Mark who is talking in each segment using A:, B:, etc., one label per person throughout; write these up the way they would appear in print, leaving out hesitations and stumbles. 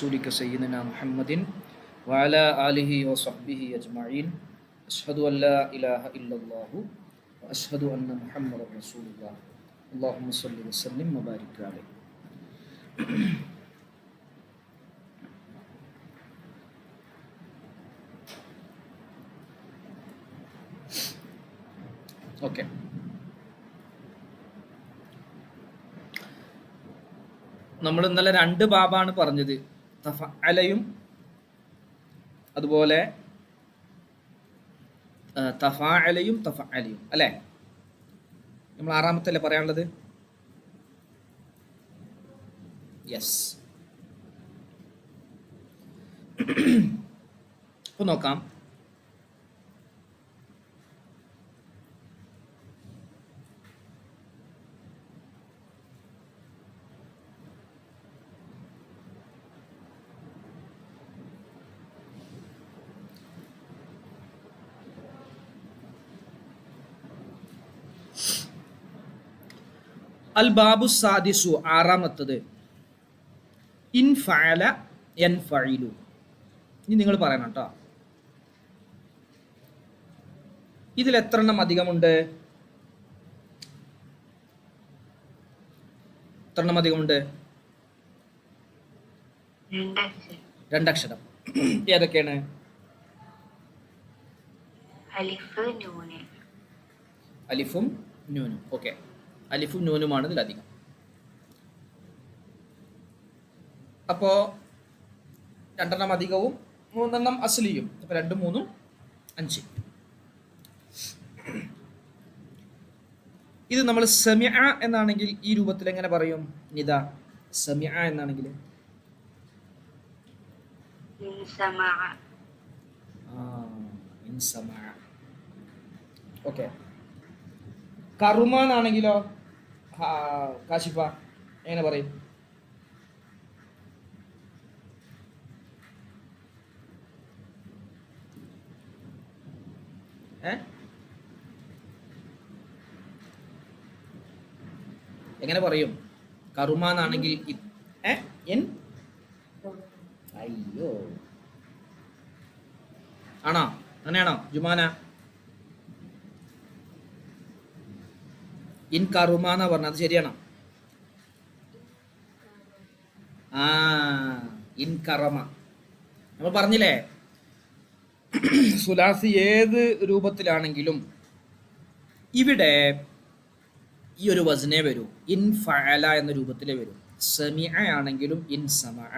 A: رسولك سيدنا محمد وعلى آله وصحبه أجمعين أشهد أن لا إله إلا الله وأشهد أن محمد رسول الله اللهم صل وسلم وبارك عليه. Okay, നമ്മൾ ഇന്നലെ രണ്ട് ബാബാണ് പറഞ്ഞത്, തഫഅലയും അതുപോലെ തഫാഅലയും തഫഅലയും അല്ലേ? നമ്മൾ ആറാമത്തല്ലേ പറയാനുള്ളത്? യെസ്. അപ്പൊ നോക്കാം. അൽ ബാബു സാദിസു, ആറാമത്തത്, ഇൻ ഫഅല യൻഫഇലു. ഇനി നിങ്ങൾ പറയണം കേട്ടോ, ഇതിൽ എത്ര എണ്ണം അധികമുണ്ട്? എത്ര എണ്ണം അധികമുണ്ട്? രണ്ടക്ഷരം. ഏതൊക്കെയാണ്? അലിഫും നൂനും. ഓക്കെ, അലിഫും നൂനുമാണ് ഇതിലധികം. അപ്പോ രണ്ടെണ്ണം അധികവും മൂന്നെണ്ണം അസ്ലിയും. അപ്പൊ 2, 3, 5. ഇത് നമ്മൾ സമിഅ എന്നാണെങ്കിൽ ഈ രൂപത്തിൽ എങ്ങനെ പറയും? നിദ സമിഅ എന്നാണെങ്കിൽ ഓക്കെ. കറുമാനാണെങ്കിലോ കാശിഫ എങ്ങനെ പറയും? എങ്ങനെ പറയും? കറുമാനാണെങ്കിൽ അയ്യോ, ആണോ? അങ്ങനെയാണോ ജുമാന? ഇൻ കറുമ എന്നാ പറഞ്ഞത്, അത് ശരിയാണോ? ഇൻ കറമ നമ്മൾ പറഞ്ഞില്ലേ, സുലാസി ഏത് രൂപത്തിലാണെങ്കിലും ഇവിടെ ഈ ഒരു വസ്നെ വരൂ, ഇൻ ഫഅല എന്ന രൂപത്തിലേ വരൂ. സമിഅ ആണെങ്കിലും ഇൻ സമഅ,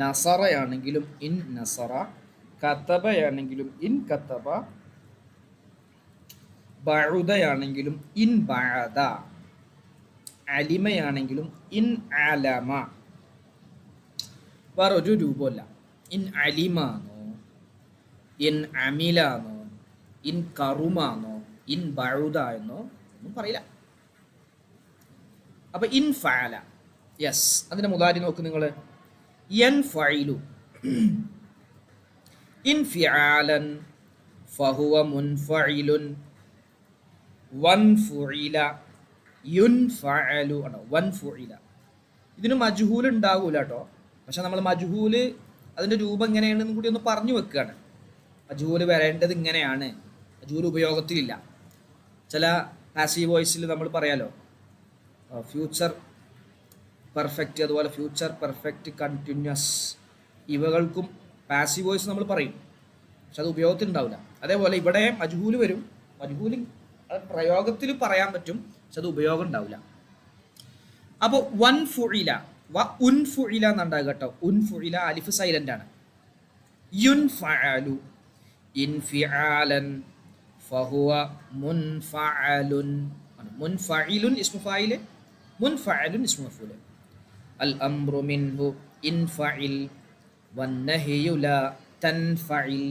A: നസറയാണെങ്കിലും ഇൻ നസറ, കതബയാണെങ്കിലും ഇൻ കതബ, ബഅദയാണെങ്കിലും ഇൻ ബഅദ, അലിമയാണെങ്കിലും ഇൻ അലമ. വേറെ ഒരു രൂപമല്ല. ഇൻ അലിമാന്നോ, ഇൻ അമിലാന്നോ, ഇൻ കറുമാന്നോ, ഇൻ ബഅദ എന്നോ ഒന്നും പറയില്ല. അപ്പൊ ഇൻ ഫഅല, യെസ്. അതിന്റെ മുദാരി നോക്ക് നിങ്ങൾ, യൻഫഇലു. ഇൻ ഫിആലൻ ഫഹുവ മുൻഫഇലുൻ വൻഫുഇല യുൻഫഅലു ആണ്. വൻഫുഇല ഇതിന് മജ്ഹൂൽ ഉണ്ടാകൂല കേട്ടോ. പക്ഷെ നമ്മൾ മജ്ഹൂല് അതിന്റെ രൂപം എങ്ങനെയാണെന്ന് കൂടി ഒന്ന് പറഞ്ഞു വെക്കുകയാണ്. മജ്ഹൂല് വരേണ്ടത് ഇങ്ങനെയാണ്. മജ്ഹൂൽ ഉപയോഗത്തിലില്ല. ചില പാസീവ് വോയിസിൽ നമ്മൾ പറയാലോ, ഫ്യൂച്ചർ പെർഫെക്റ്റ്, അതുപോലെ ഫ്യൂച്ചർ പെർഫെക്റ്റ് കണ്ടിന്യൂസ്, ഇവകൾക്കും പാസീവ് വോയിസ് നമ്മൾ പറയും, പക്ഷെ അത് ഉപയോഗത്തിൽ ഉണ്ടാവില്ല. അതേപോലെ ഇവിടെ മജ്ഹൂല് വരും. മജ്ഹൂല് പ്രയോഗത്തിൽ പറയാൻ പറ്റും, പക്ഷെ അത് ഉപയോഗം ഉണ്ടാവില്ല. അപ്പോൾ വൻഫുഇല ഉൻഫുഇല എന്നുണ്ടാകുക കേട്ടോ. ഉൻഫുഇല അലിഫ് സൈലന്റ് ആണ്. യുൻഫഅലു ഇൻഫിആലൻ ഫഹുവ മുൻഫഅലുൻ. മുൻഫഇലുൻ ഇസ്മു ഫായില്, മുൻഫഅലുൻ ഇസ്മു മഫ്ഊൽ. അൽ അംറു മിൻഹു ഇൻഫഇൽ വന്നഹ്യു ലാ തൻഫഇൽ.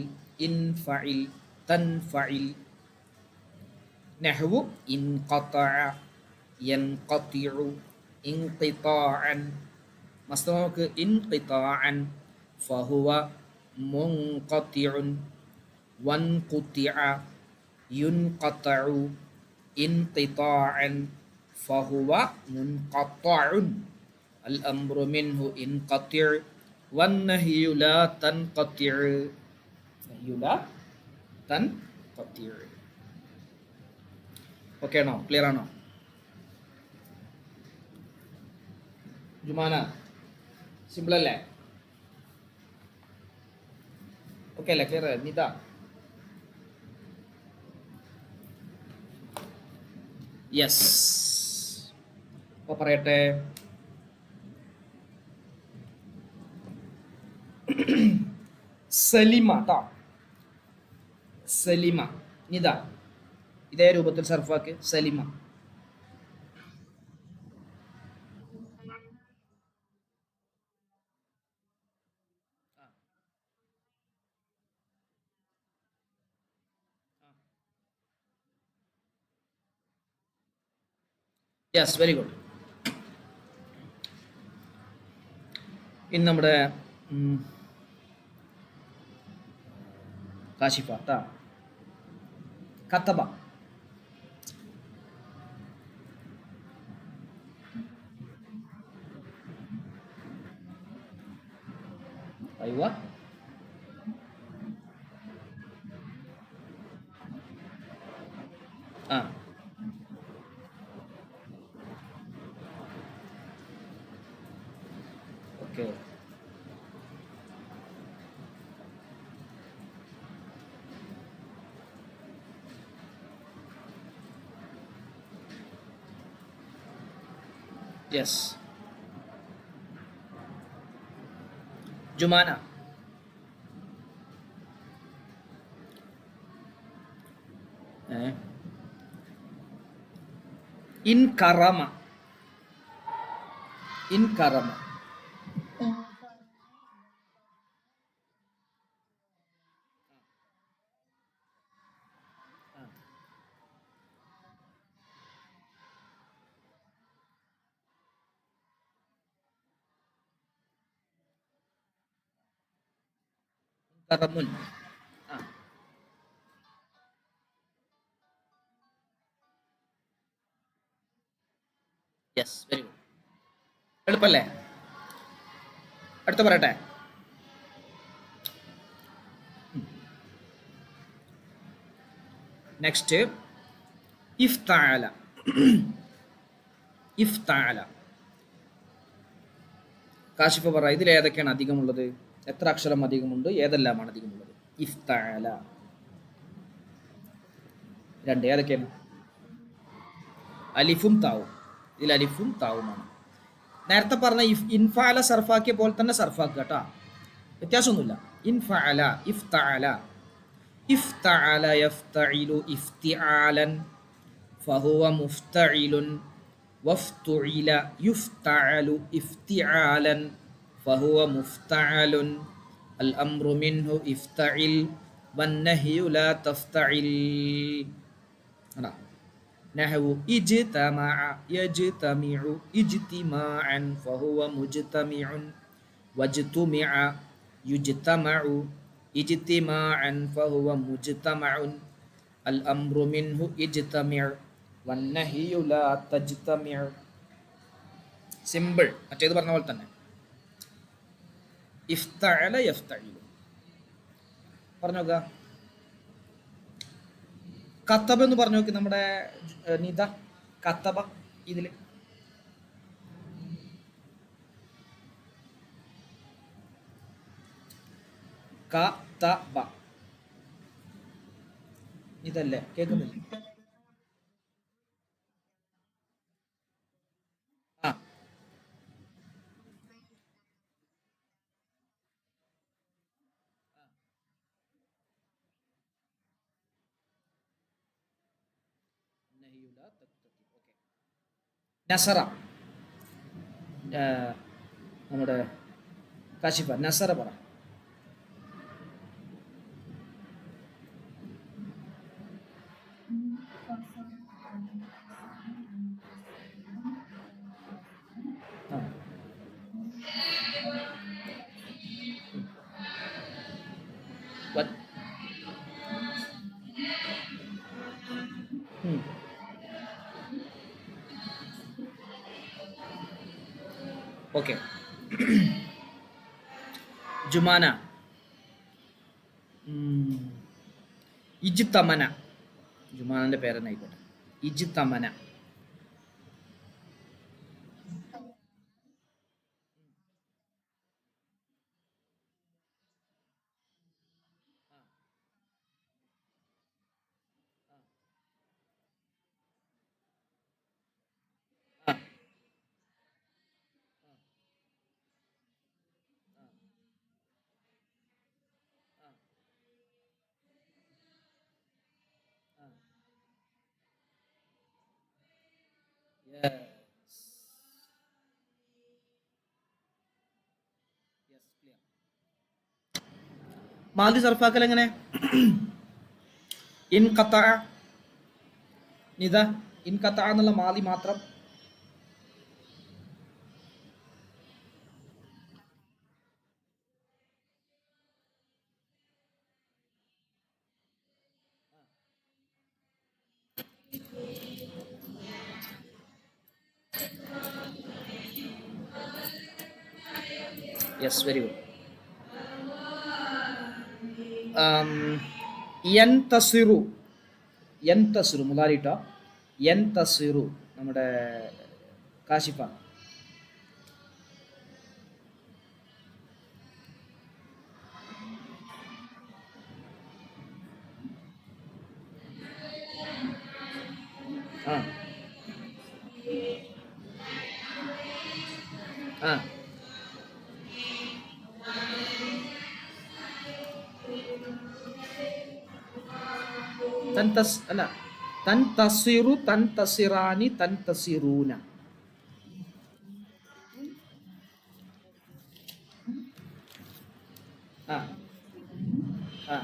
A: ഇൻഫഇൽ തൻഫഇൽ. നഹ്വു ഇൻഖതഅ യൻഖതിഉ ഇൻഖിതാഅൻ. മസ്തമക്ക് ഇൻഖിതാഅൻ ഫഹുവ മുൻഖതിഉൻ വൻഖുതിഅ യുൻഖതഉ ഇൻഖിതാഅൻ ഫഹുവ മുൻഖതഉൻ. അൽ അംറു മിൻഹു ഇൻഖതി' വന്നഹിയു ലാ തൻഖതിഉ. നഹിയു ലാ തൻഖതിഉ. ഓക്കെ ആണോ? ക്ലിയർ ആണോ? ജുമാന സിമ്പിൾ അല്ലേ? ഓക്കെ അല്ലേ? ക്ലിയർ നിത? യെസ്. അപ്പോൾ പറയട്ടെ. സലിമ ട്ടോ. സലിമ. നിത ഇതേ രൂപത്തിൽ സർഫാക്ക്. സലിമ. Yes, very good. ഇനി നമ്മുടെ കാശിഫ ട്ടാ. കത്തബ. അയ്യോ, ആ ഓക്കെ. യെസ്. ജുമാന. ഇൻകറമ. ഇൻകറമ. കറമുൻ. ആ യെസ്, വെരി ഗുഡ്. എളുപ്പല്ലേ? അടുത്ത പറയട്ടെ. നെക്സ്റ്റ് ഇഫ്തഅല. ഇഫ്തഅല. കാശിഫ പറ, ഇതിൽ ഏതൊക്കെയാണ് അധികമുള്ളത്? എത്ര അക്ഷരം അധികമുണ്ട്? ഏതെല്ലാമാണ് അധികമുള്ളത്? ഇഫ്തഅല. രണ്ട്. ഏതൊക്കെയാണ്? അലിഫും താവും. ഇതിൽ അലിഫും താവുമാണ്. നേരത്തെ പറഞ്ഞ ഇൻഫഅല സർഫാക്കിയ പോലെ തന്നെ സർഫാക്കുക കേട്ടോ, വ്യത്യാസമൊന്നുമില്ല. ഇൻഫഅല, ഇഫ്തഅല. ഇഫ്തഅല യഫ്തഇലു ഇഫ്തിആലൻ ഫഹുവ മുഫ്തഇലുൻ വഫ്തുഇല യുഫ്തഅലു ഇഫ്തിആലൻ ഫഹുവ മുഫ്തഅലുൻ അൽ അംറു മിൻഹു ഇഫ്തഇൽ വന്നഹ്യു ലാ തഫ്തഇൽ. അതാ നഹ്വു ഇജ്തമഅ യജ്തമിഉ ഇജ്തിമാഅൻ ഫഹുവ മുജ്തമിഉൻ വജ്തുമിഅ യുജ്തമഉ ഇജ്തിമാഅൻ ഫഹുവ മുജ്തമഉൻ അൽ അംറു മിൻഹു ഇജ്തമിഉ വന്നഹ്യു ലാ തജ്തമിഉ. സിമ്പിൾ. മറ്റേത് പറഞ്ഞ പോലെ തന്നെ. ഇഫ്തഅല യഫ്തഇലു. പറഞ്ഞോക്ക. കത്തബ എന്ന് പറഞ്ഞു നോക്കി നമ്മുടെ നിത. കത്തബ ഇതില് കത്തബ ഇതല്ലേ? കേൾക്കുന്നില്ല? ആ നസറ. നമ്മുടെ കാശിഫ നസറ പറ. ആ ഓക്കെ. ജുമാന. ഇജ്തമന. ജുമാനന്റെ പേരെന്നെ ആയിക്കോട്ടെ. ഇജ്തമന. മാലി സർഫാക്കൽ എങ്ങനെ? ഇൻ ഖത്ത നിദ ഇൻ ഖത്ത എന്നുള്ള മാലി മാത്രം. Yes, very good. യൻതസിറു. യൻതസിറു മുതാരിട്ടോ. യൻതസിറു നമ്മുടെ കാശിഫ. ആ ആ അല്ല, തൻതസിറു, തൻതസിറാനി, തൻതസിറൂന. ആ ആ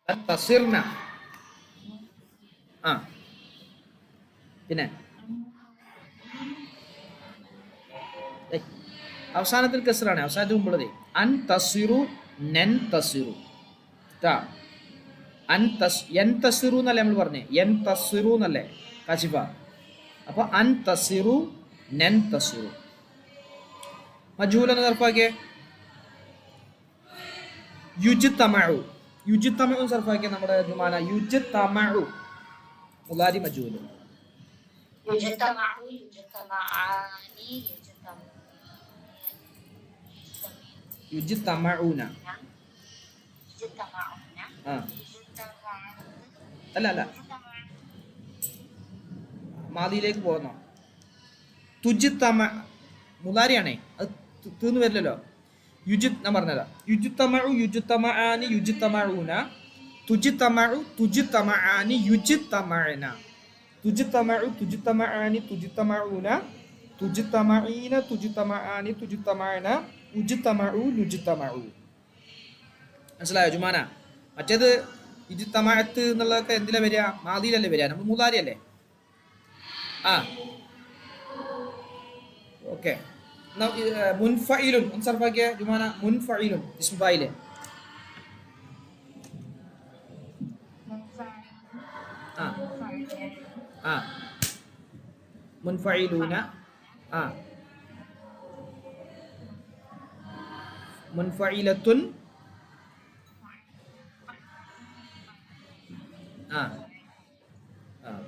A: തൻതസിർന. ആ പിന്നെ അവസാനത്തിൽ കസറാണ്, അവസാനത്തിന് മുമ്പുള്ളത്. അൻ തസിറു നെൻ തസിറു. എൻ തസിറു എന്നല്ലേ നമ്മൾ പറഞ്ഞേ? എൻ തസിറു എന്നല്ലേ കാശിഫ? അപ്പൊ അൻ തസിറു നെൻ തസിറു. മജ്ഹൂൽ എന്ന് സർഫാക്കിയേ. യുജ്തമഉ. യുജ്തമഉ സർഫാക്കിയ നമ്മുടെ ജുമാന. യുജ്തമഉ മുലാരി മജ്ഹൂൽ.
B: യുജ്തമഉ, യുജ്തമആനി,
A: യുജ്തമഊന. ആ അല്ല അല്ല, മാദിയിലേക്ക് പോകുന്നോ? തുജിത്തമ മുലാരിയാണേ, അത് തീർന്നു വരില്ലല്ലോ. ഞാൻ പറഞ്ഞതാ. യുജ്തമഉ, യുജ്തമആനി, യുജ്തമഊന. തുജിത്തമഉ, തുജിത്തമആനി, യുജ്തമഅന. തുജിത്തമഉ, തുജിത്തമആനി, തുജിത്തമഊന. തുജിത്തമഈന, തുജിത്തമആനി, തുജിത്തമഅന. ഉജ്തമഉ, ലുജ്തമഉ. മനസ്സിലായോ ജുമാന? മറ്റേത് ഇജ്തമഅത്ത് എന്നുള്ളതൊക്കെ എന്തിലാ വരിക? മാദിയിലല്ലേ വരിക, നമ്മൾ മുലാരി അല്ലേ? ആ ഓക്കെ. മുൻഫഇലുൻ സർഫാക്കിയ ജുമാന. മുൻഫഇലുൻ ഇസ്മുഫായില്. ആ ആ മുൻഫഇലൂന. ആ മുൻഫഇലത്തുൻ. ആ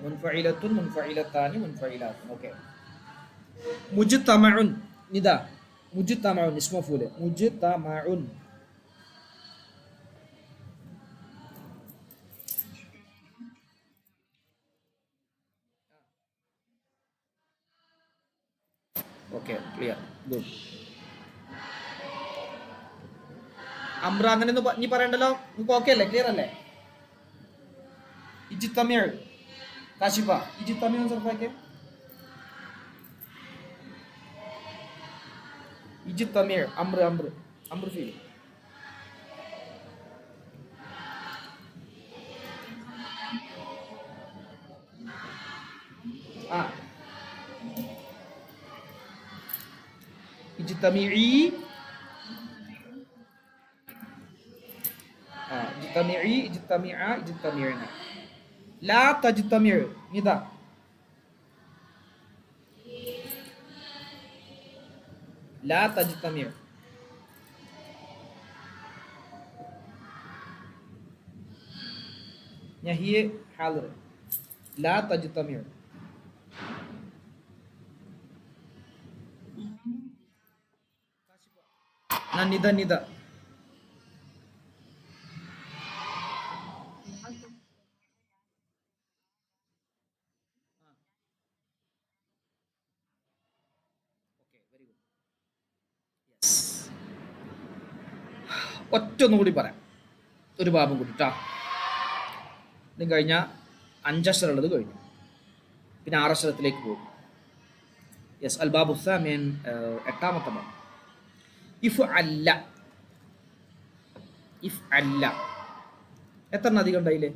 A: മുൻഫഇലത്തുൻ, മുൻഫഇലത്താനി, മുൻഫഇലാത്തുൻ. ഓക്കെ. മുജ്തമഉൻ നിദാ. മുജ്തമഉൻ ഇസ്മു മഫ്ഊൽ. മുജ്തമഉൻ. Okay, clear, good. അമ്ര അങ്ങനെ നീ പറയണ്ടല്ലോ, നിങ്ങൾക്ക് ഓക്കെ അല്ലേ? ക്ലിയർ അല്ലേ? ഇജ്തമഉ കാശിഫ. ഇജ്തമഉ സർഫാക്കിയ. ഇജ്തമഉ അമ്ര അമ്ര അമ്ര ഫീൽ. ആ ഇജ്തമിഇ. ആ ഇജ്തമിഇ, ഇജ്തമിഅ, ഇജ്തമിഅന. ലാ തജ്തമിഉ ഇതാ ലാ തജ്തമിഉ നഹിയ ഹാദിർ ലാ തജ്തമിഉ നിദ നിദ ഒറ്റൊന്നും കൂടി പറയാം ഒരു ഭാഗം കൂടി കേട്ടോ ഇത് കഴിഞ്ഞാൽ 5 അക്ഷരമുള്ളത് കഴിഞ്ഞു പിന്നെ 6 അക്ഷരത്തിലേക്ക് പോകും യെസ് അൽ ബാബു സാമിൻ 8ാമത്തെ ഭാഗം ഇഫ് അല്ല എത്ര അധികം ഉണ്ടായില്ലേ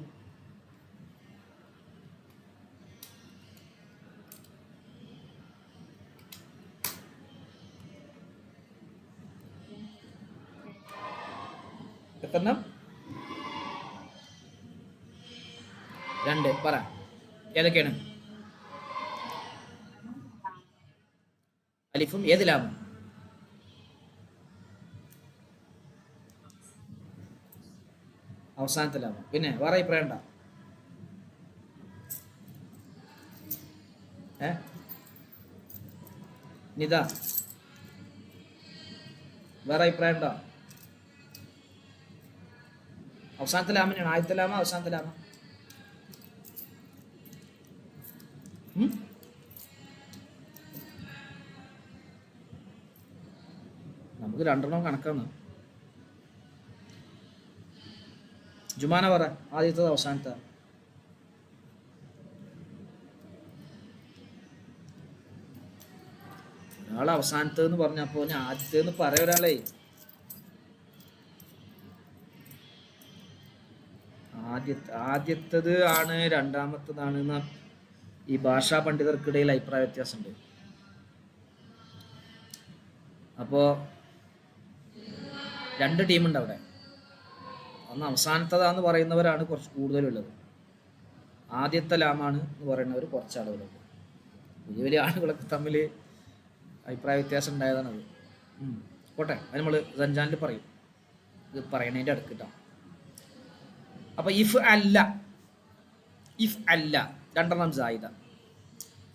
A: എത്രണ്ണം 2 പറ ഏതൊക്കെയാണ് അലിഫും ഏത് ലാമും അവസാനത്തെ ലാമം പിന്നെ വേറെ അഭിപ്രായം ഉണ്ടോ നിത വേറെ അഭിപ്രായം ഉണ്ടോ അവസാനത്തെ ലാമിനാണ് ആദ്യത്തെ ലാമ അവസാനത്തെ ലാമ നമുക്ക് 2 കണക്കാണ് ജുമാന പറ ആദ്യത്തത് അവസാനത്തെ ഒരാൾ അവസാനത്തേന്ന് പറഞ്ഞപ്പോ ഞാൻ ആദ്യത്തേന്ന് പറയാ ഒരാളെ ആദ്യത്തത് ആണ് രണ്ടാമത്തതാണ് എന്ന ഈ ഭാഷാ പണ്ഡിതർക്കിടയിൽ അഭിപ്രായ വ്യത്യാസമുണ്ട്. അപ്പോ 2 ടീമുണ്ട് അവിടെ. ഒന്ന് അവസാനത്തതാന്ന് പറയുന്നവരാണ് കുറച്ച് കൂടുതലുള്ളത്, ആദ്യത്തെ ലാമാണ് എന്ന് പറയുന്നവർ കുറച്ച് ആളുകളുണ്ട്. വലിയ വലിയ ആളുകളൊക്കെ തമ്മിൽ അഭിപ്രായ വ്യത്യാസം ഉണ്ടായതാണത്. പോട്ടെ, അത് നമ്മൾ റംജാനിൽ പറയും, ഇത് പറയണതിൻ്റെ അടുക്കിട്ടാണ്. അപ്പൊ ഇഫ് അല്ല 2 സായിദ.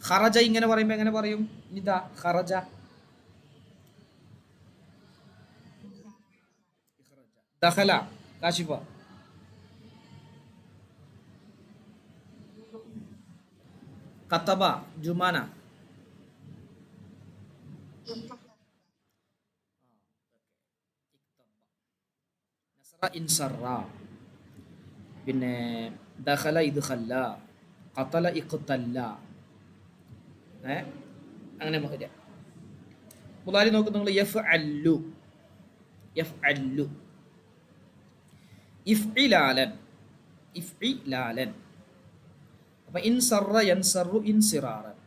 A: ഖറജ ഇങ്ങനെ പറയുമ്പോ എങ്ങനെ പറയും? ഇതാ ഖറജ, ദഖല കാശിഫ, കതബ ജുമാന, നസറ ഇൻസറ, പിന്നെ ദഖല ഇദ്ഖല, ഖതല ഇഖ്തല്ല. അങ്ങനെ മുതാരി നോക്ക് നിങ്ങൾ. യഫ്അല്ലു ഇഫ്ഇലാലൻ അപ്പൊ ഇൻസറ യൻസറു ഇൻസിറാറൻ,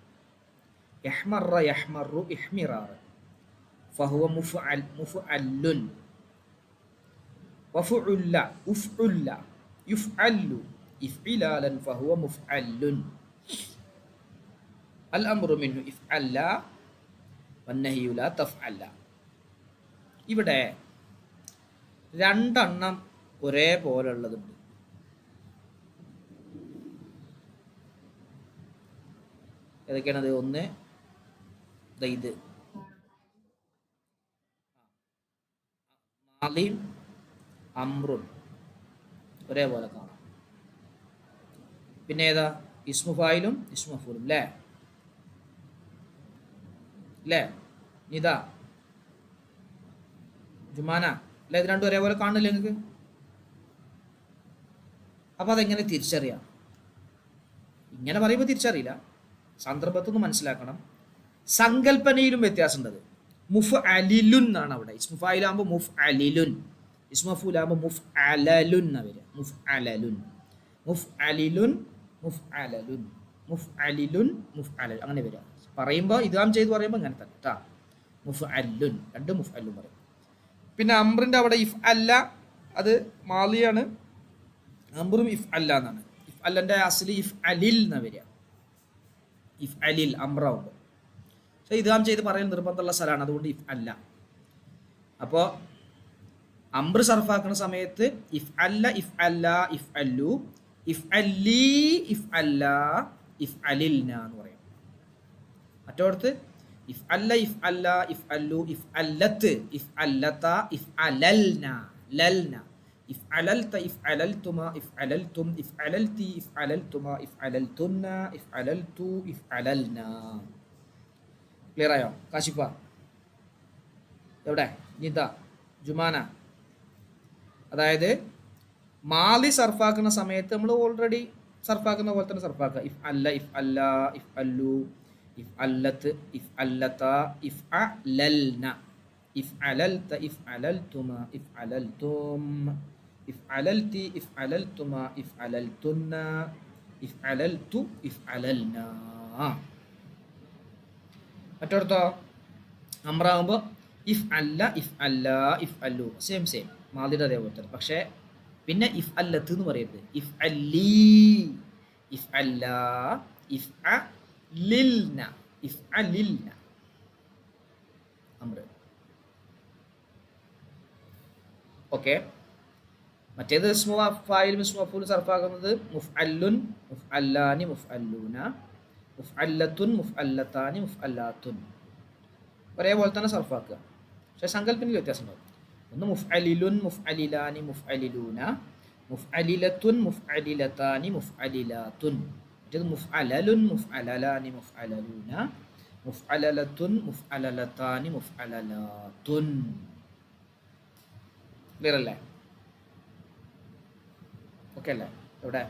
A: യഹ്മറ യഹ്മറു ഇഹ്മിറാറൻ, ഫഹുവ മുഫ്അല്ലുൻ, വഫഉല്ല ഉഫ്ഉല്ല, യുഫ്അല്ലു ഇഫ്ഇലാലൻ ഫഹുവ മുഫ്അല്ലുൻ, അൽ അംറു മിൻഹു ഇഫ്അല്ല വന്നഹ്യു ലാ തഫ്അല്ല. ഇവിടെ 2 എണ്ണം ഒരേപോലെ ഉള്ളതുണ്ട്. ഏതൊക്കെയാണത്? ഒന്ന് ഇത് മാലിം അംറുൻ ഒരേപോലെ കാണാം. പിന്നെ ഏതാ? ഇസ്മു ഫായിലും ഇസ്മു മഫ്ഊലും അല്ലേ? നിദാ ജുമാന അല്ലെ? ഇത് 2 ഒരേപോലെ കാണില്ല നിങ്ങൾക്ക്? അപ്പൊ അതെങ്ങനെ തിരിച്ചറിയാം? ഇങ്ങനെ പറയുമ്പോൾ തിരിച്ചറിയില്ല, സന്ദർഭത്തൊന്ന് മനസ്സിലാക്കണം. സങ്കല്പനയിലും വ്യത്യാസം ഉണ്ട്. മുഫ് അലിലുൻ എന്നാണ് അവിടെ. ഇസ്മു ഫായിലാകുമ്പോൾ മുഫ് അലിലുൻ, ഇസ്മു മഫ്ഊലാകുമ്പോൾ മുഫ് അലലുൻ എന്നാ വരിക. മുഫ് അലലുൻ, മുഫ് അലിലുൻ, മുഫ് അലലുൻ, മുഫ് അലിലുൻ, മുഫ് അലലുൻ അങ്ങനെ വരിക. പറയുമ്പോൾ ഇദ്ഗാം ചെയ്ത് പറയുമ്പോൾ ഇങ്ങനെ തന്നെ കേട്ടാ. മുഫ് അല്ലുൻ, 2 മുഫ് അല്ലുൻ പറയും. പിന്നെ അംറിന്റെ അവിടെ ഇഫ് അല്ല, അത് മാലിയാണ്. അംറും ഇഫ് അല്ല എന്നാണ്. ഇഫ് അല്ലൻ്റെ അസ്ലി ഇഫ് അലിൽ എന്നാ വരിക. ഇഫ് അലിൽ അമ്രാവുമ്പോൾ. പക്ഷേ ഇദ്ഗാം ചെയ്ത് പറയാൻ നിർബന്ധമുള്ള സ്ഥലമാണ്, അതുകൊണ്ട് ഇഫ് അല്ല. അപ്പോൾ അംബ്ര സർഫാക്കുന്ന സമയത്ത് ഇഫ് അല്ല, ഇഫ് അല്ല, ഇഫ് അല്ലു, ഇഫ് അല്ലി, ഇഫ് അല്ല, ഇഫ് അലിൽന എന്ന് പറയും. മറ്റോടത്ത് ഇഫ് അല്ല, ഇഫ് അല്ല, ഇഫ് അല്ലു, ഇഫ് അല്ലത്ത്, ഇഫ് അല്ലത, ഇഫ് അലൽന, ലൽന, ഇഫ് അലൽത, ഇഫ് അലൽതുമ, ഇഫ് അലൽതും, ഇഫ് അലൽതി, ഇഫ് അലൽതുമ, ഇഫ് അലൽതുന്ന, ഇഫ് അലൽതു, ഇഫ് അലൽന. ക്ലിയർ ആയോ കാശിഫ? എവിടെ നിത ജുമാന? അതായത് മാലി സർഫാക്കുന്ന സമയത്ത് നമ്മൾ ഓൾറെഡി സർഫാക്കുന്ന പോലെ തന്നെ സർഫാക്കുക. ഇഫ് അല്ല, ഇഫ് അല്ല, ഇഫ് അല്ലു, ഇഫ് അല്ലത്ത്, ഇഫ് അല്ലത, ഇഫ് അലൽന, ഇഫ് അലൽത, ഇഫ് അലൽതുമ, ഇഫ് അലൽതും, ഇഫ് അലൽതി, ഇഫ് അലൽതുമ, ഇഫ് അലൽതുന്ന, ഇഫ് അലൽതു, ഇഫ് അലൽന. മറ്റോടത്തോ അമ്രാകുമ്പോൾ ഇഫ് അല്ല, ഇഫ് അല്ല, ഇഫ് അല്ലു, സെയിം സെയിം മാതിയുടെ അതേപോലെ തന്നെ. പക്ഷേ പിന്നെ ഇഫ് അല്ലത്ത് എന്ന് പറയരുത്. ഇഫ് അല്ലി, ഇഫ് അല്ല, ഇഫ് അലിൽന, ഇഫ് അലിൽന അമ്ര. ഓക്കെ. മറ്റേത് ഇസ്മു ഫായിലും ഇസ്മു മഫ്ഊലും സർഫാക്കുന്നത് മുഫ്അല്ലുൻ, മുഫ്അല്ലാനി, മുഫ്അല്ലൂന, മുഫ്അല്ലത്തുൻ, മുഫ്അല്ലത്താനി, മുഫ്അല്ലാത്തുൻ ഒരേപോലെ തന്നെ സർഫാക്കുക. പക്ഷേ സങ്കല്പത്തിൽ വ്യത്യാസമുണ്ടാകും. ഒന്ന് മുഫ്അലിലുൻ, മുഫ്അലിലാനി, മുഫ്അലിലൂന, മുഫ്അലിലത്തുൻ, മുഫ്അലിലത്താനി, മുഫ്അലിലാത്തുൻ. മറ്റേത് മുഫ്അലലുൻ, മുഫ്അലലാനി, മുഫ്അലലൂന, മുഫ്അലലത്തുൻ, മുഫ്അലലത്താനി, മുഫ്അലലാത്തുൻ. ക്ലിയർ അല്ലേ? ഓക്കെ അല്ലേ? എവിടെ?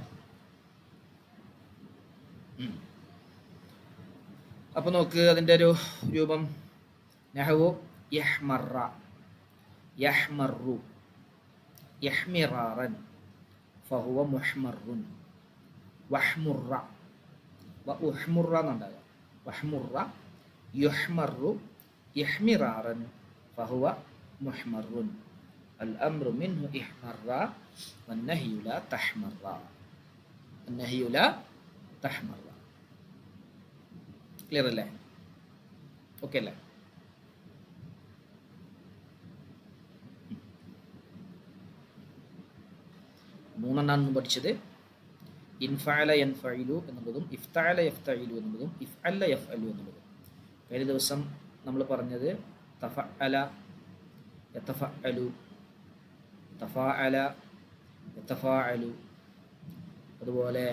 A: അപ്പോൾ നോക്ക് അതിൻ്റെ ഒരു രൂപം. നഹ്വു യഹ്മറ, യഹ്മറു, യഹ്മിറാറൻ, ഫഹുവ മുഹ്മറുൻ, വഹ്മുറ, വഹ്മുറ എന്നുണ്ടാകുക. വഹ്മുറ, യുഹ്മറു, യഹ്മിറാറൻ, ഫഹുവ മുഹ്മറുൻ. അൽ അംറു മിൻഹു ഇഹ്മറ വന്നഹ്യു ലാ തഹ്മറ, വന്നഹ്യു ലാ തഹ്മറ. ക്ലിയർ അല്ലേ? ഓക്കെ അല്ലേ? മൂന്നെണ്ണാണ് പഠിച്ചത്. ഇൻഫഅല യൻഫഇലു എന്നുള്ളതും ഇഫ്തഅല യഫ്തഇലു എന്നുള്ളതും ഇഫ്അല യഫ്അലു എന്നുള്ളതും. കഴിഞ്ഞ ദിവസം നമ്മൾ പറഞ്ഞത് തഫഅല യതഫഅലു, തഫാഅല യതഫാഅലു. അതുപോലെ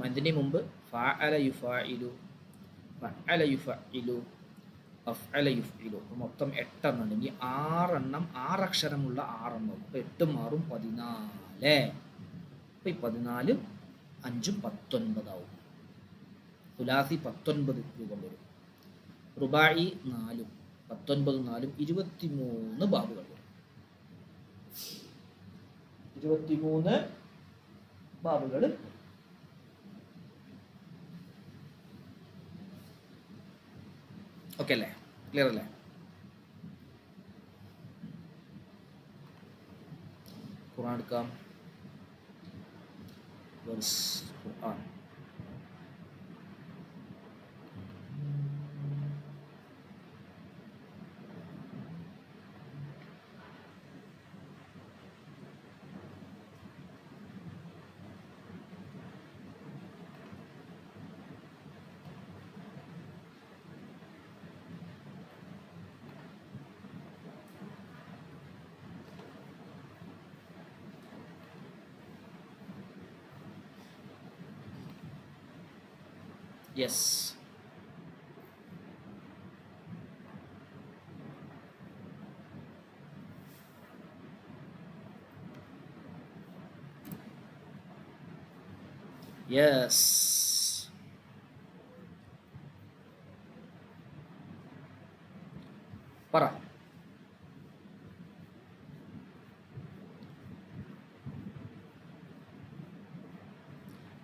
A: അതിന് മുമ്പ് ഫഅല യുഫാഇലു, ഫഅല യുഫഇലു, അഫ്അല യുഫ്ഇലു. അപ്പോൾ മൊത്തം 8 എണ്ണം ഉണ്ടെങ്കിൽ 6 എണ്ണം 6 അക്ഷരമുള്ള 6 എണ്ണം. അപ്പോൾ 8 മാറും 14. അപ്പോൾ ഈ 14 5 19 ആവും. തുലാസി 19 രൂപം വരും. റുബായി 4, 19 4 23 ബാബുകൾ വരും. 23 ബാബുകൾ. ഓക്കെ അല്ലേ? ക്ലിയർ അല്ലേ? ഖുർആൻ എടുക്കാം. ഖുർആൻ yes. Yes. പറ.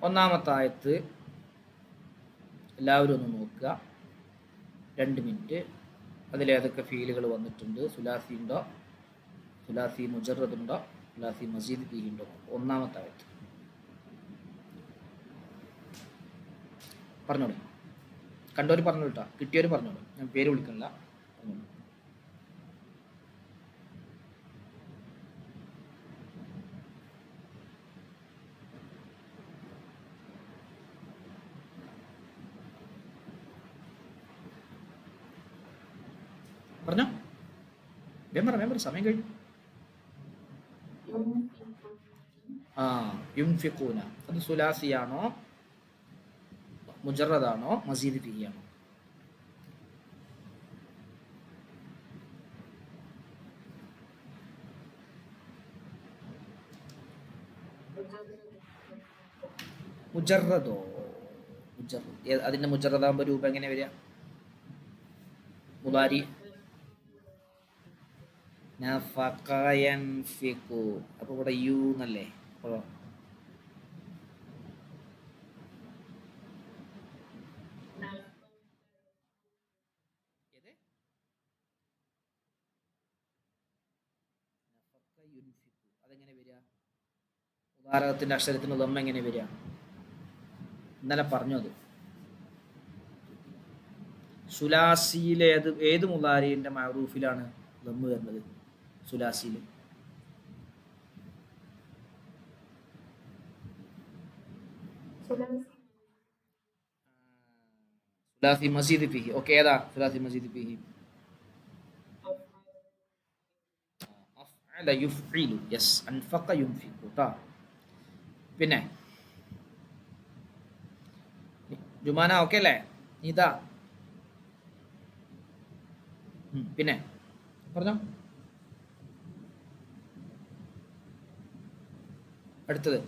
A: ഒന്നാമത്തെ ആയത്ത് എല്ലാവരും ഒന്ന് നോക്കുക. 2 മിനിറ്റ്. അതിലേതൊക്കെ ഫീലുകൾ വന്നിട്ടുണ്ട്, സുലാസി ഉണ്ടോ, സുലാസി മുജറദ് ഉണ്ടോ, സുലാസി മസീദ് ഫീൽ ഉണ്ടോ. ഒന്നാമത്തെ ആയത്ത് പറഞ്ഞോളൂ. കണ്ടവർ പറഞ്ഞു കേട്ടോ, കിട്ടിയവർ പറഞ്ഞോളൂ, ഞാൻ പേര് വിളിക്കണില്ല. പറഞ്ഞോ, വേം പറ, സമയം കഴിഞ്ഞു. ആ, യുംഫിഖൂന അത് സുലാസിയാണോ, മുജറദാണോ, മസീദ് ഫിഹിയാണോ? മുജറദോ? അതിന്റെ മുജറദാകുമ്പോ രൂപം എങ്ങനെ വരിക? മുദാരി നഫഖ യൻഫിഖു. അപ്പൊ ഇവിടെ യു എന്നല്ലേ? അപ്പോൾ അതെങ്ങനെ വരിക? മുദാരത്തിന്റെ അക്ഷരത്തിന് ദമ്മ എങ്ങനെ വരിക? ഇന്നലെ പറഞ്ഞു അത്. സുലാസിയിലെ ഏത് മുദാരിന്റെ മഅറൂഫിലാണ് ദമ്മ് വരുന്നത്? സുലാസിയിൽ സുലാസി മസീദ് ഫിഹി. ഓക്കെ, ഏതാ സുലാസി മസീദ് ഫിഹി? അഫ്അല യുഫ്ഇലു. യെസ്, അൻഫഖ യുൻഫിഖു ട്ടാ. പിന്നെ ജുമാന ഓക്കെ അല്ലേ? ഇതാ പിന്നെ പറഞ്ഞോ. അടുത്തത്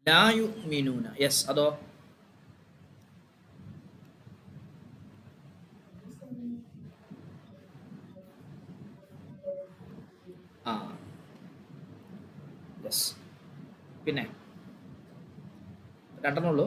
A: ലാ യുഅ്മിനൂന. യെസ്, അതോ? ആ, യെസ്. പിന്നെ രണ്ടെണ്ണം ഉള്ളൂ.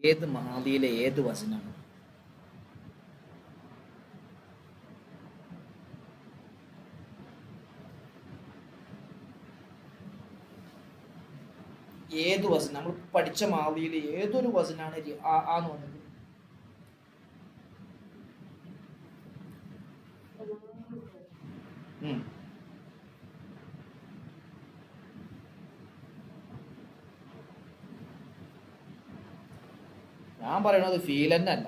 A: ഏത് മാദിയിലെ ഏത് വസനാണ്? ഏത് വസന? നമ്മൾ പഠിച്ച മാദിയിലെ ഏതൊരു വസനാണ് ആന്ന് വന്നത്? ഞാൻ പറയണത് ഫീൽ തന്നെ അല്ല.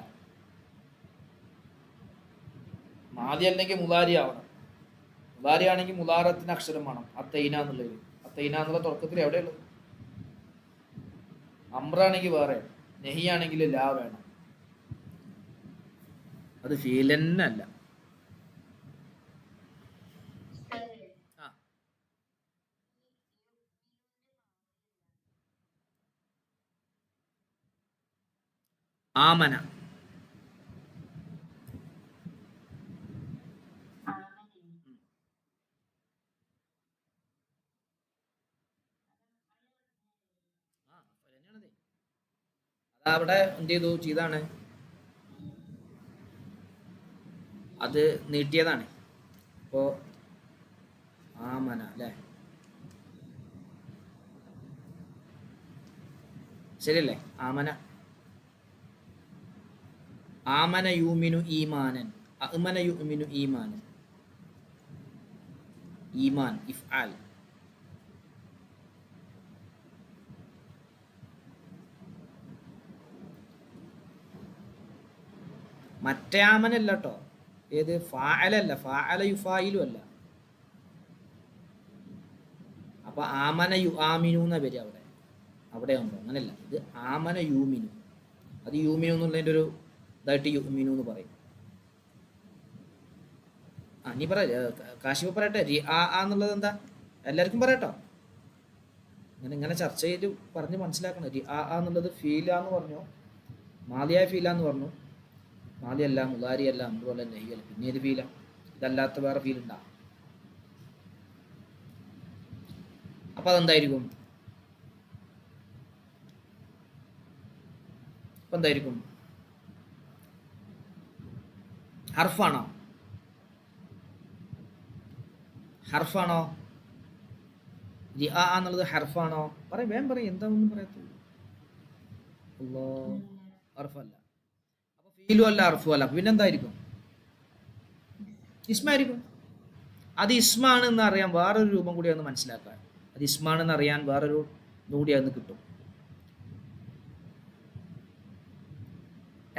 A: മാദി അല്ലെങ്കിൽ മുലാരി ആവണം. മുലാരി ആണെങ്കിൽ മുലാറത്തിന് അക്ഷരം വേണം. അത്തൈന എന്നുള്ളത്. അത്തൈന എന്നുള്ള തുടക്കത്തിൽ എവിടെയുള്ളത്? അമ്രാണെങ്കിൽ വേറെ, നെഹിയാണെങ്കിൽ ലാ വേണം. അത് ഫീൽ തന്നെ അല്ല. ആമന. അതവിടെ എന്ത് ചെയ്താണ്? അത് നീട്ടിയതാണ്. ഇപ്പോ ആമന അല്ലേ? ശരിയല്ലേ? ആമന. ആമന യൂമിനു ഈമാനൻ. അഅ്മന യുഅ്മിനു ഈമാനൻ. ഈമാൻ ഇഫ്ആൽ. മറ്റേ ആമനല്ല കേട്ടോ. ഏത്? ഫാഅലല്ല. ഫാഅല യുഫായിലും അല്ല. അപ്പൊ ആമന യു ആമിനു എന്ന പേര് അവിടെ ഉണ്ടോ? അങ്ങനെയല്ല. ഇത് ആമന യൂമിനു. അത് യൂമിനു എന്നുള്ളതിൻ്റെ ഒരു ഇതായിട്ട് യുമിനു എന്ന് പറയും. നീ പറ, കാശിഫ് പറയട്ടെ. ആ എന്നുള്ളത് എന്താ? എല്ലാവർക്കും പറയട്ടോ. ഇങ്ങനെ ചർച്ച ചെയ്ത് പറഞ്ഞ് മനസ്സിലാക്കണം. ആ എന്നുള്ളത് ഫീലാന്ന് പറഞ്ഞു, മാലിയായ ഫീലാന്ന് പറഞ്ഞു. മാലിയല്ല, മുലാരിയല്ല, അതുപോലെ നെയ്യല്ല. പിന്നെ ഏത് ഫീല? ഇതല്ലാത്ത വേറെ ഫീൽ ഉണ്ടാകും. അപ്പം അതെന്തായിരിക്കും? അപ്പം എന്തായിരിക്കും? ഹർഫാണോ? ഹർഫാണോ? എന്നുള്ളത് ഹർഫാണോ? പറയും, വേഗം പറയും. എന്താണെന്ന് പറയത്തുള്ളൂ. ഹർഫല്ല. അപ്പൊ ഫീലും അല്ല, ഹർഫും അല്ല. പിന്നെ എന്തായിരിക്കും? ഇസ്മായിരിക്കും. അത് ഇസ്മാണ് എന്ന് അറിയാൻ വേറൊരു രൂപം കൂടി ഒന്ന് മനസ്സിലാക്കാൻ. അത് ഇസ്മാണെന്ന് അറിയാൻ വേറൊരു കൂടി അന്ന് കിട്ടും.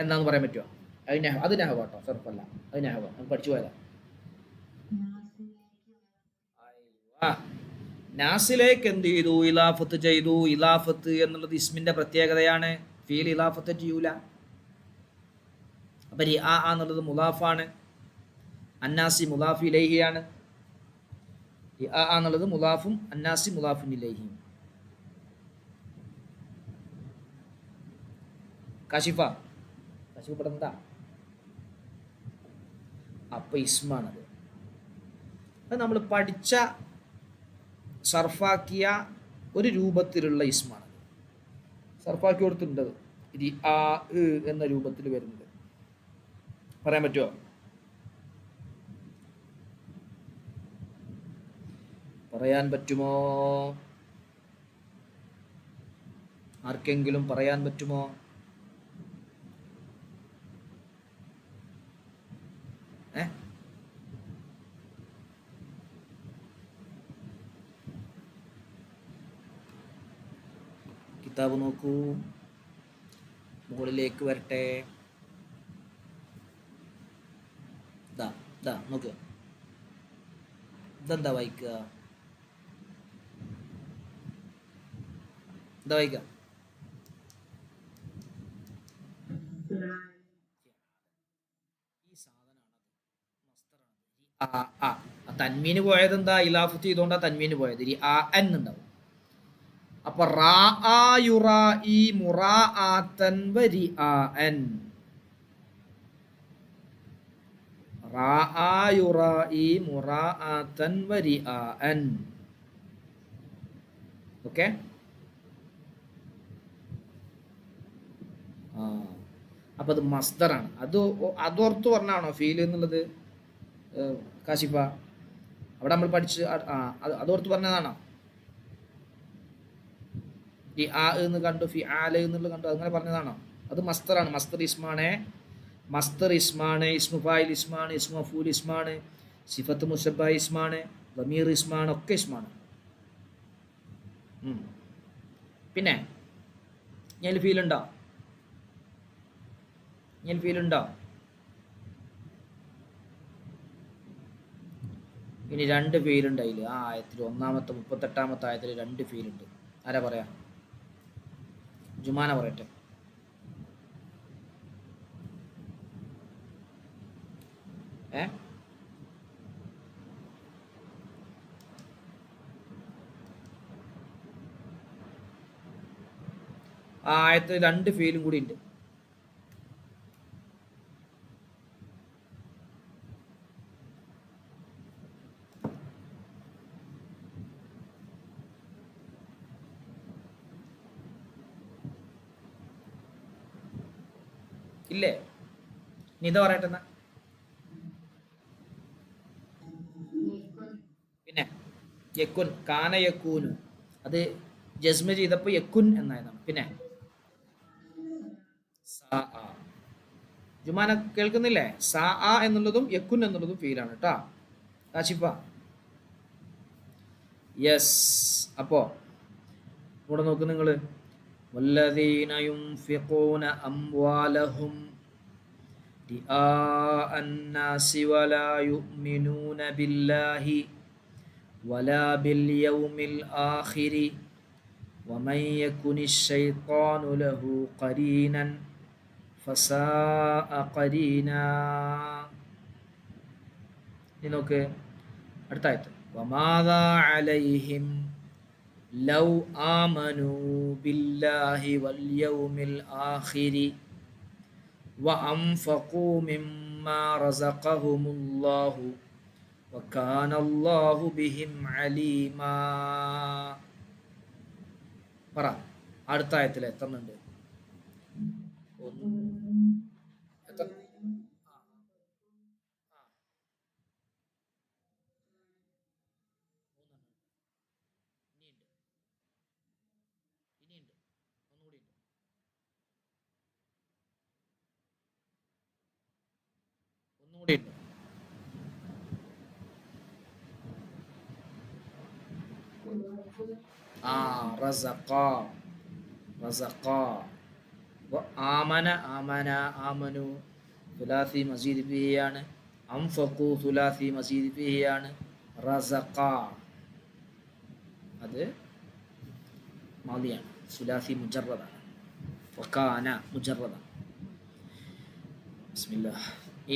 A: എന്താന്ന് പറയാൻ പറ്റുമോ? അത് നെഹവ് കേട്ടോ, സർഫല്ല. അത് നെഹവ്, അത് പഠിച്ചു പോയതാ. നാസിലേക്ക് എന്ത് ചെയ്തു? ഇലാഫത്ത് ചെയ്തു. ഇലാഫത്ത് എന്നുള്ളത് ഇസ്മിന്റെ പ്രത്യേകതയാണ്. ഫീൽ ഇലാഫത്ത് ചെയ്യൂല. അപ്പൊ എന്നുള്ളത് മുലാഫാണ്. അന്നാസി മുലാഫി ഇലൈഹിയാണ്. എന്നുള്ളത് മുലാഫും അന്നാസി മുലാഫുൻ ഇലൈഹിയും. കാശിഫ പെടുന്നതാ. അപ്പൊ ഇസ്മാണത്. അത് നമ്മൾ പഠിച്ച സർഫാക്കിയ ഒരു രൂപത്തിലുള്ള ഇസ്മാണ്. സർഫാക്കി കൊടുത്തിട്ടുണ്ട് എന്ന രൂപത്തിൽ വരുന്നത്. പറയാൻ പറ്റുമോ? പറയാൻ പറ്റുമോ? ആർക്കെങ്കിലും പറയാൻ പറ്റുമോ? കിതാബ് നോക്കൂ, മുകളിലേക്ക് വരട്ടെ. നോക്കുക. ഇതെന്താ വായിക്കുക? എന്താ വായിക്കുക? ഈ സാധനമാണ് തന്മീന് പോയത്. എന്താ? ഇലാഫത്ത് ചെയ്തോണ്ടാ തന്മീന് പോയത്. എന്നുണ്ടാവും. അപ്പൊ ഓക്കെ. അപ്പൊ അത് മസ്ദറാണ്. അതോർത്ത് പറഞ്ഞാണോ ഫീൽ എന്നുള്ളത് കാശിഫ? അവിടെ നമ്മൾ പഠിച്ച് അതോർത്ത് പറഞ്ഞതാണോ? എന്ന് കണ്ടു, ഫി ആല എന്നുള്ളത് കണ്ടു, അങ്ങനെ പറഞ്ഞതാണോ? അത് മസ്തറാണ്. മസ്തർ ഇസ്മാണ്, ഇസ്മു ഫായിൽ ഇസ്മാണ്, ഇസ്മു മഫൂൽ ഇസ്മാണ്, സിഫത്ത് മുസബ്ബ ഇസ്മാണ്, ദമീർ ഇസ്മാണ്, ഒക്കെ ഇസ്മാണ്. പിന്നെ ഞാൻ ഫീൽ ഉണ്ടോ? ഇനി രണ്ട് ഫീലുണ്ട് അതിൽ. ആ ആയത്തിൽ ഒന്നാമത്തെ 38-ാമത്തെ ആയത്തിൽ രണ്ട് ഫീലുണ്ട്. ആരാ പറയാ? ജുമാന പറയട്ടെ. ആ ആയത്തിൽ രണ്ട് ഫീലും കൂടി ഉണ്ട്. ഇല്ലേ? നീ ഇതാ പറയട്ടെ. പിന്നെ യക്കുൻ, കാന യക്കൂനു, അത് ജസ്മ ചെയ്തപ്പോ യക്കുൻ എന്നായതാണ്. പിന്നെ ജുമാന കേൾക്കുന്നില്ലേ? എന്നുള്ളതും യക്കുൻ എന്നുള്ളതും ഫീലാണ് കേട്ടാ കാശിഫ. യെസ്. അപ്പോ ഇവിടെ നോക്ക് നിങ്ങള്. വല്ലദീന യുൻഫിഖൂന അംവാലഹും റിആഅ അന്നാസി വലാ യുഅ്മിനൂന ബില്ലാഹി വലാ ബിൽ യൗമിൽ ആഖിരി വമൻ യകുനിശ് ശൈത്താനു ലഹു ഖരീനൻ ഫസാഅ ഖരീനാ. ഇനി നോക്ക് അടുത്ത ആയത്ത്. വമാദാ അലൈഹിം ലൗ ആമനു ബില്ലാഹി വൽ യൗമിൽ ആഖിരി وأنفقوا مما رزقهم الله وكان الله بهم عليما. പറ അടുത്ത ആയത്തിൽ എത്തുന്നുണ്ട്. ഒന്നുകൂടി റസഖ റസഖ ആമന ആമന ആമനു സുലാസി മസീദ് ഫിഹിയാണ്. അംഫഖു സുലാസി മസീദ് ഫിഹിയാണ്. റസഖ അത് മാദിയാണ്, സുലാസി മുജറദാണ്. വകാന മുജറദ. ബിസ്മില്ലാഹ്.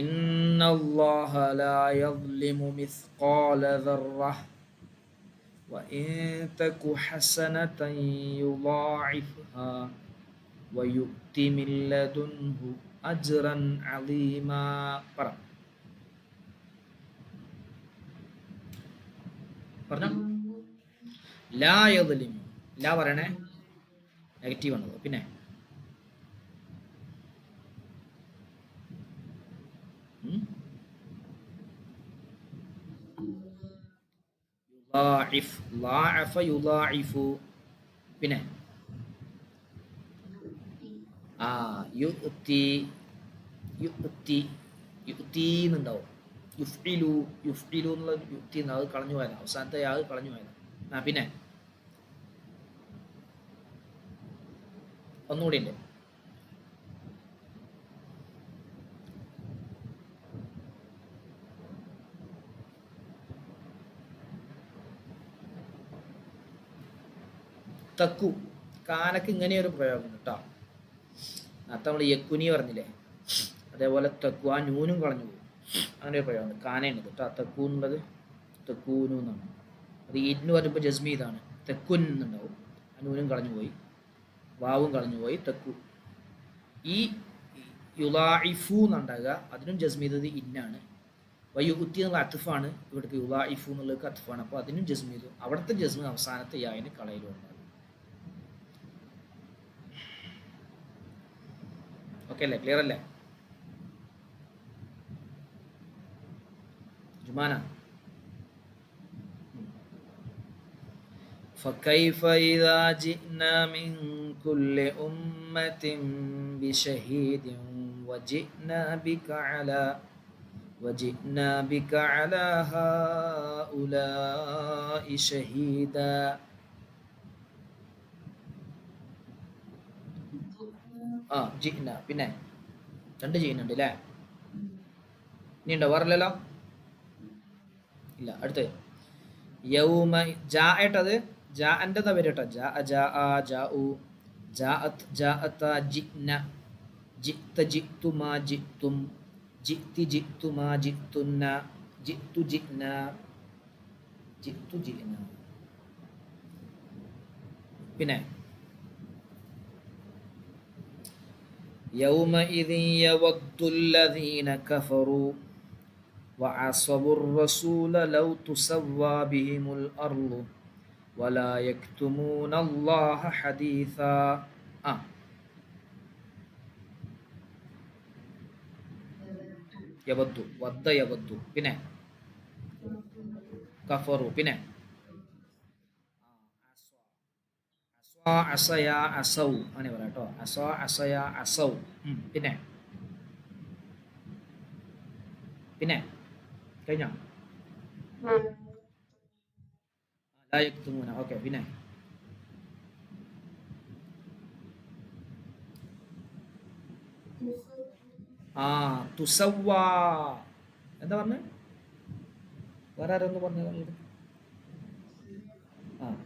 A: ഇന്നല്ലാഹ ലാ യദ്ലിമു മിസ്ഖാല ദർറഹ് وإن تك حسنة يضاعفها ويؤت من لدنه أجرا عظيما. പറഞ്ഞോ. ലാ യദ്ലിമു. ലാ പറയണേ, നെഗറ്റീവ് ആണ്. പിന്നെ യുളാഇഫ്, ളാഅഫ യുളാഇഫു. പിന്നെ യുഅ്തി, യുഅ്തി, യുഅ്തി എന്നുണ്ടാവും. യുഫ്ഇലു, യുഫ്ഇലു എന്നുള്ള യുക്തി അത് കളഞ്ഞു പോയതാണ്, അവസാനത്തെ യാത് കളഞ്ഞു പോയതാണ്. പിന്നെ ഒന്നുകൂടി ഉണ്ട്. തക്കു, കാനക്ക് ഇങ്ങനെയൊരു പ്രയോഗം കേട്ടോ. നേരത്തെ നമ്മൾ യക്കുനി പറഞ്ഞില്ലേ, അതേപോലെ തക്കു, ആ നൂനും കളഞ്ഞു പോകും. അങ്ങനെ ഒരു പ്രയോഗം കാനയുണ്ട് കേട്ടോ. തക്കു എന്നുള്ളത് തെക്കൂനു എന്നാണ്. അത് ഇന്ന് പറയുമ്പോൾ ജസ്മി ഇതാണ്, തെക്കുൻ എന്നുണ്ടാവും. ആ നൂനും കളഞ്ഞു പോയി, വാവും കളഞ്ഞു പോയി, തെക്കു. ഈ യുലാഇഫു എന്നുണ്ടാകുക, അതിനും ജസ്മീദത് ഇന്നാണ്. വയുത്തി എന്നുള്ള അത്ഫാണ്, ഇവിടേക്ക് യുലാഇഫു എന്നുള്ളത് അത്ഫാണ്. അപ്പോൾ അതിനും ജസ്മീദ്, അവിടുത്തെ ജസ്മി അവസാനത്തെ യാവിന് കളയിലും ഉണ്ടാകും. ഓക്കെ അല്ലേ? ക്ലിയർ അല്ലേ? ജുമാന. فكيف إذا جئنا من كل أمة بشهيد وجئنا بك على هؤلاء شهيدا. ജിന, പിന്നെ രണ്ട് ചെയ്യുന്നുണ്ട് അല്ലേ? ഇനി ഉണ്ടോ? വേറല്ലോ? ഇല്ല. അടുത്ത് യൗമ ജാ ആയിട്ടത് ജാ എൻ്റെ പേര് കേട്ടോ. ജാ ജാ ജാഉ ജാഅത് ജാഅത ജിന ജിത്ത ജിത്തുമാ ജിത്തും ജിത്തി ജിത്തുമാ ജിത്തുന്ന ജിത്തു ജിന ജിത്തു ജിന. പിന്നെ يومئذ يود الذين كفروا وعصوا الرسول لو تسوى بهم الأرض ولا يكتمون الله حديثا. യവദ്ദു, വദ്ദ യവദ്ദു. പിന്നെ കഫറു. പിന്നെ അസയ അസൗ, അങ്ങനെ പറയാം കേട്ടോ. അസയ അസൗ. പിന്നെ പിന്നെ കഴിഞ്ഞോ? ഓക്കെ. പിന്നെ തുസവ്വ. എന്താ പറഞ്ഞേ? വേറെ ആരൊന്ന് പറഞ്ഞു.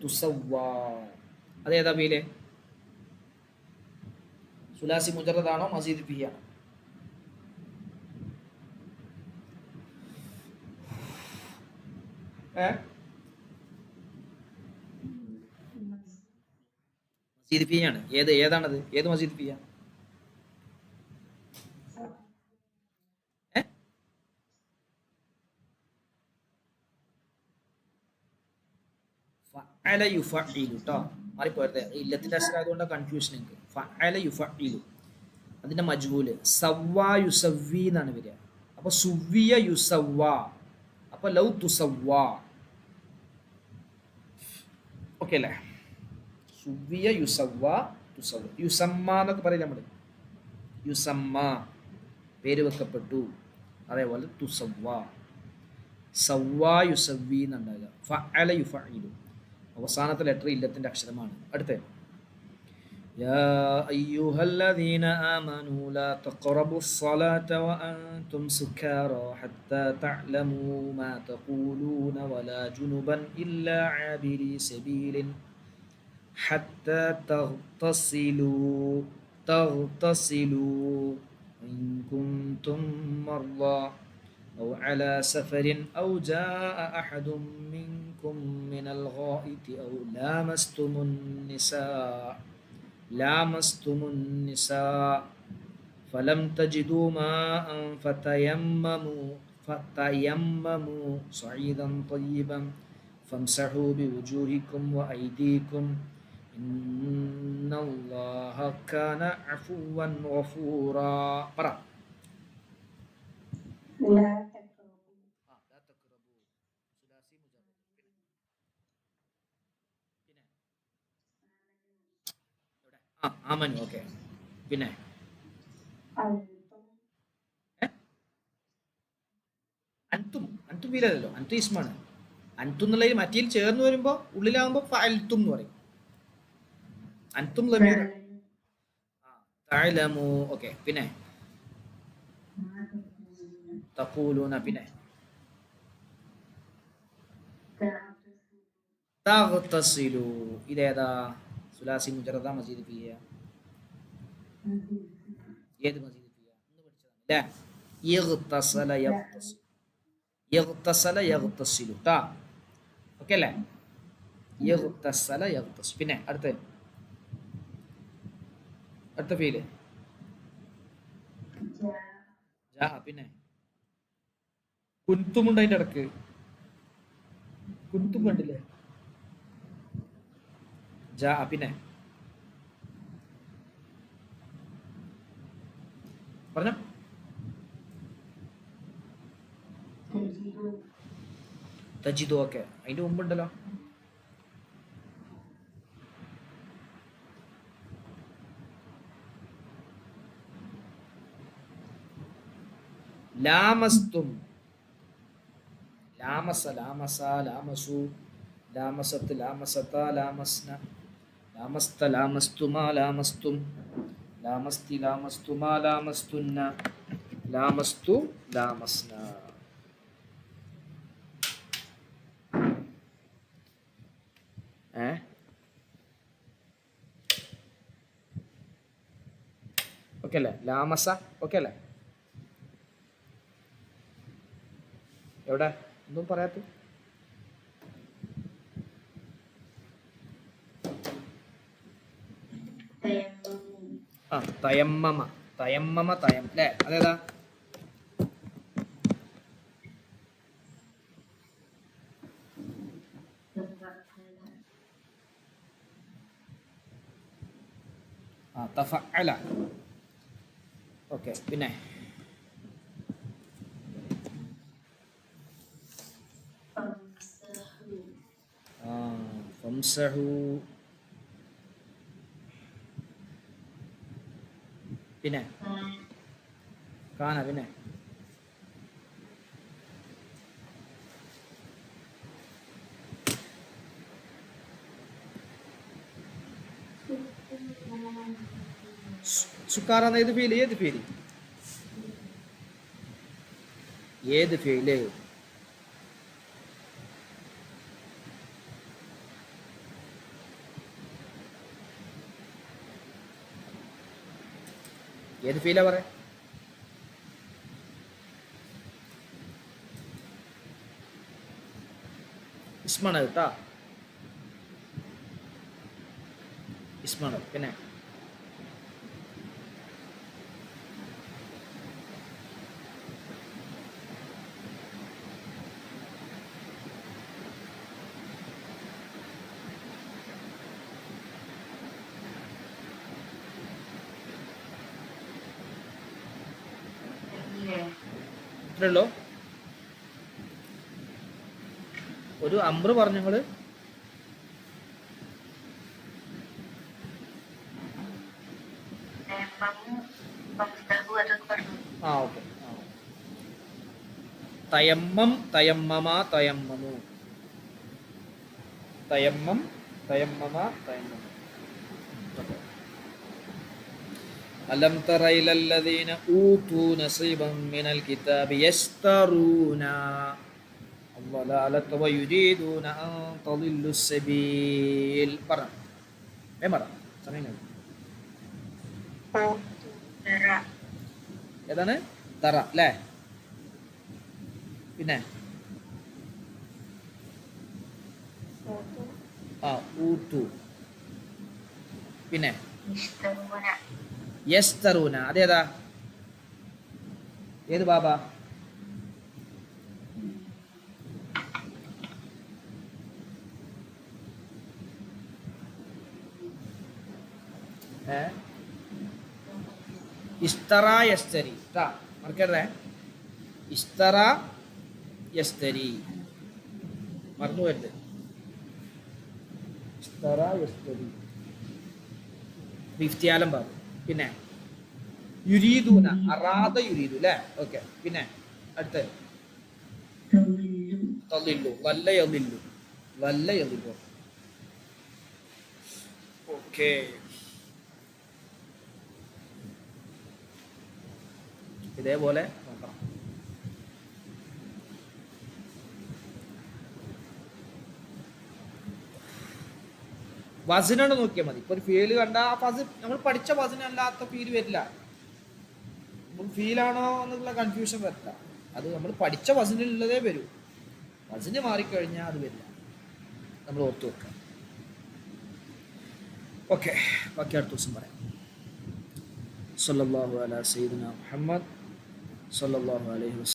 A: തുസവ്വ അതേതാ ഫീല്? സുലാസി മുജറദാണോ മസീദ് ഫിഹി ആണോ? മജീദ് ഫിയാണ്. ഏതാണത്? ഏത് മജീദ് ഫിയ? ഫഅല യുഫഇലു ട്ടോ. മാറിപ്പോരുത്. ഇല്ലത്തിന്റെ അക്ഷരായതുകൊണ്ട് കൺഫ്യൂഷൻ ഉണ്ട്. ഫഅല യുഫഇലു. അതിന്റെ മജ്ഹൂല് സവ്വാ യുസവ്വി എന്നാണ് വരിക. അപ്പൊ സുവ്വിയ യുസവ്വാ. അപ്പൊ ലൗ തുസവ്വാ. ഓക്കെ അല്ലേ? സുവ്വിയ യുസവ്വാ തുസവ്വ. യുസമ്മ എന്നൊക്കെ പറയില്ല നമ്മള്. യുസമ്മ പേര് വെക്കപ്പെട്ടു. അതേപോലെ തുസവ്വ. സവ്വാ യുസവ്വി എന്നുണ്ടാകുക. ഫഅല യുഫഇലു. അവസാനത്തെ ലെറ്റർ ഇല്ലത്തിന്റെ അക്ഷരമാണ്. അടുത്ത يا أيها الذين آمنوا لا تقربوا الصلاة وأنتم سكارى حتى تعلموا ما تقولون ولا جنبا إلا عابري سبيل حتى تغتسلوا إن كنتم مرضى أو على سفر أو جاء أحد منكم من الغائط أو لامستم النساء فلم تجدوا ماء فتيمموا صعيدا طيبا فامسحوا بوجوهكم وأيديكم إن الله كان عفوا غفورا. പറ.
B: لا تقربوا.
A: لا تقربوا ثلاثي مجرد. ആമനു. ഓക്കെ. പിന്നെ
B: أنتم
A: അൻതും. അൻതും വീലല്ലോ. അൻതു ഇസ്മാണ്. അൻതും എന്നുള്ളതിൽ മറ്റേൽ ചേർന്ന് വരുമ്പോൾ ഉള്ളിലാകുമ്പോൾ ഫഅൽതും എന്ന് പറയും. അൻതും ലമീർ. തഅലമു. ഓക്കെ. പിന്നെ തഖൂലൂന. പിന്നെ തഗ്തസിലു. ഇതേതാ? സുലാസി മുജറദ മജീദ് ഫിയ. ഏത് മജീദ് ഫിയ? ഒന്ന് പഠിച്ചതാണ് അല്ലേ? ഇഗ്തസല യഗ്തസിലു. ഇഗ്തസല യഗ്തസിലു ട്ടാ. ഓക്കെ അല്ലേ? ഇഗ്തസല യഗ്തസിലു. പിന്നെ അടുത്ത ഫീല് ജാ. പിന്നെ കുൻതുമുണ്ട് അതിന്റെ ഇടക്ക്. കുൻതും കണ്ടില്ലേ? ജാ. പിന്നെ പറഞ്ഞോ. തജിദു. ഓക്കെ. അതിന്റെ മുമ്പുണ്ടല്ലോ. ലാമസ്തും. ലാമസ, ലാമസ, ലാമസു, ലാമസത്ത്, ലാമസത, ലാമസ്ന, ലാമസ്ത, ലാമസ്തുമാ, ലാമസ്തും, ലാമസ്തി, ലാമസ്തുമാ, ലാമസ്തുന്ന, ലാമസ്തു, ലാമസ്ന. ഓക്കെ അല്ലേ? ലാമസ. ഓക്കെ അല്ലേ? എവിടെ? ഒന്നും പറയാത്ത. തയമ്മമ. തയമ്മമ. തയം അല്ലേ? അതേതാ? തഫഅല. ഓക്കെ. പിന്നെ ഫംസഹു. പിന്നെ കാന. പിന്നെ സുക്കാറ. ഏത് ഫീല്? ഏത് ഫീല്? ഏത് ഫീല്? ഏത് ഫീലാ പറയാ? ഇസ്മാണ് കേട്ടാ. ഇസ്മാണ്. പിന്നെ ഇത്രേ ഉള്ളൂ. ഒരു അമ്ര പറഞ്ഞു നിങ്ങള്. ആ ഓക്കെ. തയമ്മം, തയമ്മമ, തയമ്മമു. തയമ്മം, തയമ്മമ, തയമ്മമു. അലം തറ ഇലല്ലദീന ഊതു നസീബൻ മിനൽ കിതാബി യസ്തറൂന അദ്ദലാലത വയുരീദൂന അൻ തളില്ലു സബീൽ. പറ പറ, സമയം കഴിഞ്ഞു. ഏതാണ്? തറ അല്ലേ? പിന്നെ ഊതു. പിന്നെ യസ്തറൂന. അതേതാ? ഏത് ബാബ? ഇസ്തറ യസ്തരി. മറക്കരുതേ. ഇസ്തറ യസ്തരി മറന്നു വരുത്. ഇസ്തറ യസ്തരി ഇഫ്തിയാലം ബാബു. പിന്നെ യുരീദൂന, അറാദ യുരീദു അല്ലേ? ഓക്കെ. പിന്നെ അടുത്ത് തളില്ലു, വല്ല യളില്ലു, വല്ല യളില്ലു. ഓക്കെ. ഇതേപോലെ നോക്കണം. വസനാണ് നോക്കിയാൽ മതി. ഇപ്പൊ ഒരു ഫീല് കണ്ട ആ ഫസ് നമ്മൾ പഠിച്ച വസനല്ലാത്ത ഫീല് വരില്ല. ഫീലാണോ എന്നുള്ള കൺഫ്യൂഷൻ വരില്ല. അത് നമ്മൾ പഠിച്ച വസനിലുള്ളതേ വരൂ. വസന് മാറിക്കഴിഞ്ഞാൽ അത് വരില്ല. നമ്മൾ ഓർത്തു വെക്കുക. ഓക്കെ, ബാക്കി അടുത്ത ദിവസം പറയാം. സല്ലല്ലാഹു അലാ സയ്യിദിനാ മുഹമ്മദ് സല്ലല്ലാഹു അലൈഹി വസല്ലം.